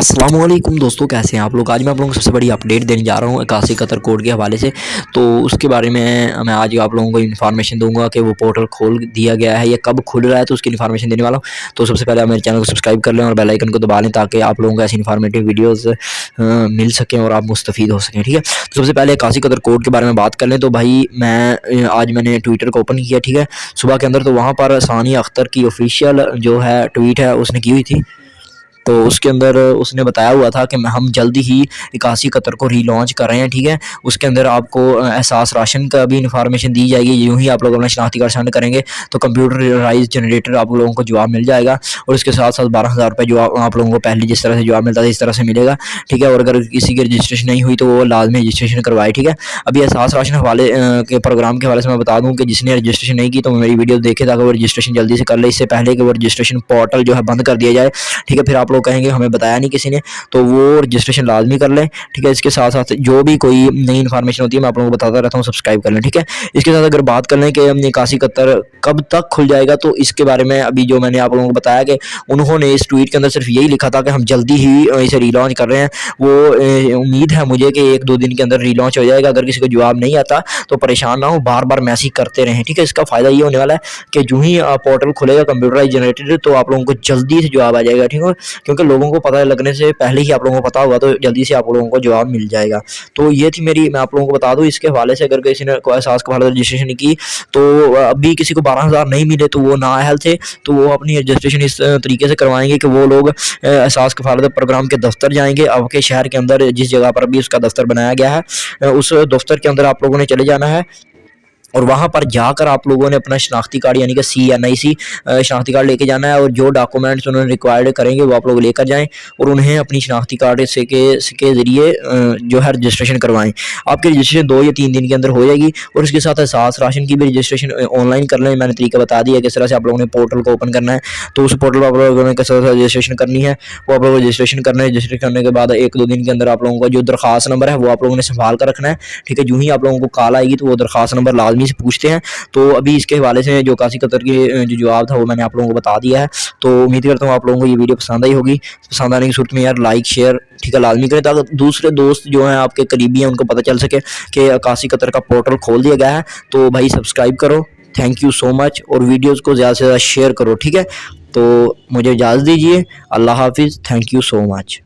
अस्सलामुअलैकुम दोस्तों, कैसे हैं आप लोग। आज मैं आप लोगों को सबसे बड़ी अपडेट देने जा रहा हूँ इकासी कतर कोड के हवाले से। तो उसके बारे में मैं आज आप लोगों को इन्फॉर्मेशन दूंगा कि वो पोर्टल खोल दिया गया है या कब खुल रहा है, तो उसकी इन्फॉर्मेशन देने वाला हूँ। तो सबसे पहले आप मेरे चैनल को सब्सक्राइब कर लें और बेल आइकन को दबा लें ताकि आप लोगों को ऐसी इन्फॉर्मेटिव वीडियोज़ मिल सकें और आप मुस्तफ़ीद हो सकें। ठीक है, तो सबसे पहले इकासी कतर कोड के बारे में बात कर लें। तो भाई आज मैंने ट्विटर को ओपन किया, ठीक है, सुबह के अंदर। तो वहाँ पर सानिया अख्तर की ऑफिशियल जो है ट्वीट है उसने की हुई थी। तो उसके अंदर उसने बताया हुआ था कि हम जल्दी ही इकासी कतर को रीलॉन्च कर रहे हैं। ठीक है, उसके अंदर आपको एहसास राशन का भी इन्फॉर्मेशन दी जाएगी। यूँ ही आप लोग अपना शनाख्ती कार्ड सेंड करेंगे तो कंप्यूटराइज जनरेटर आप लोगों को जवाब मिल जाएगा और इसके साथ साथ 12,000 रुपये जो आप लोगों को पहले जिस तरह से जवाब मिलता था इस तरह से मिलेगा। ठीक है, और अगर किसी की रजिस्ट्रेशन नहीं हुई तो वो लाजमी रजिस्ट्रेशन करवाए। ठीक है, अभी एहसास राशन हवाले के प्रोग्राम के हवाले से मैं बता दूँ कि जिसने रजिस्ट्रेशन नहीं की तो मेरी वीडियो देखे ताकि वो रजिस्ट्रेशन जल्दी से कर ले, इससे पहले कि वो रजिस्ट्रेशन पोर्टल जो है बंद कर दिया जाए। ठीक है, फिर आप लोग कहेंगे हमें बताया नहीं किसी ने, तो वो रजिस्ट्रेशन लाजमी कर लें। ठीक है, इसके साथ साथ जो भी कोई नई इन्फॉर्मेशन होती है मैं आप लोगों को बताता रहता हूँ, सब्सक्राइब कर लें। ठीक है, इसके साथ अगर बात कर लें कि इकासी कतर कब तक खुल जाएगा, तो इसके बारे में अभी जो मैंने आप लोगों को बताया कि उन्होंने इस ट्वीट के अंदर सिर्फ यही लिखा था कि हम जल्दी ही इसे रीलॉन्च कर रहे हैं। वो उम्मीद है मुझे कि 1-2 दिन के अंदर रीलॉन्च हो जाएगा। अगर किसी को जवाब नहीं आता तो परेशान ना हो, बार बार मैसेज करते रहें। ठीक है, इसका फ़ायदा ये होने वाला है कि जो ही पोर्टल खुलेगा कंप्यूटराइज जनरेटेड तो आप लोगों को जल्दी से जवाब आ जाएगा। ठीक है, क्योंकि लोगों को पता लगने से पहले ही आप लोगों को पता होगा तो जल्दी से आप लोगों को जवाब मिल जाएगा। तो ये थी मेरी, मैं आप लोगों को बता दूं इसके हवाले से। अगर किसी ने कोई एहसास के हवाले रजिस्ट्रेशन नहीं की तो अभी किसी को 12,000 नहीं मिले तो वो नाअहल थे, तो वो अपनी रजिस्ट्रेशन इस तरीके से करवाएंगे कि वो लोग एहसास के हवाले प्रोग्राम के दफ्तर जाएंगे। आपके शहर के अंदर जिस जगह पर भी उसका दफ्तर बनाया गया है उस दफ्तर के अंदर आप लोगों ने चले जाना है और वहाँ पर जाकर आप लोगों ने अपना शनाख्ती कार्ड यानी कि CNIC शनाख्ती कार्ड लेके जाना है और जो डॉक्यूमेंट्स उन्होंने रिक्वायर्ड करेंगे वो आप लोग लेकर जाएं और उन्हें अपनी शनाख्ती कार्ड से के ज़रिए जो है रजिस्ट्रेशन करवाएं। आपकी रजिस्ट्रेशन 2 या 3 दिन के अंदर हो जाएगी और इसके साथ एहसास राशन की भी रजिस्ट्रेशन ऑनलाइन कर लें। मैंने तरीका बता दिया किस तरह से आप लोगों ने पोर्टल को ओपन करना है। तो उस पोर्टल पर आप लोगों ने किस तरह से रजिस्ट्रेशन करनी है वो आप लोग रजिस्ट्रेशन करना है। रजिस्ट्रेशन करने के बाद 1-2 दिन के अंदर आप लोगों का जो दरखास्त नंबर है वो आप लोगों ने संभाल कर रखना है। ठीक है, जो ही आप लोगों को कॉल आएगी तो वो दरखास्त नंबर लाजमी से पूछते हैं। तो अभी इसके हवाले से जो इकासी कतर की जो जवाब था वो मैंने आप लोगों को बता दिया है। तो उम्मीद करता हूँ आप लोगों को ये वीडियो पसंद आई होगी। पसंद आने की सूरत में यार लाइक शेयर ठीक है लाजमी करें ताकि दूसरे दोस्त जो हैं आपके करीबी हैं उनको पता चल सके कि इकासी कतर का पोर्टल खोल दिया गया है। तो भाई सब्सक्राइब करो, थैंक यू सो मच, और वीडियोज़ को ज़्यादा से ज़्यादा शेयर करो। ठीक है, तो मुझे इजाज़त दीजिए, अल्लाह हाफिज़, थैंक यू सो मच।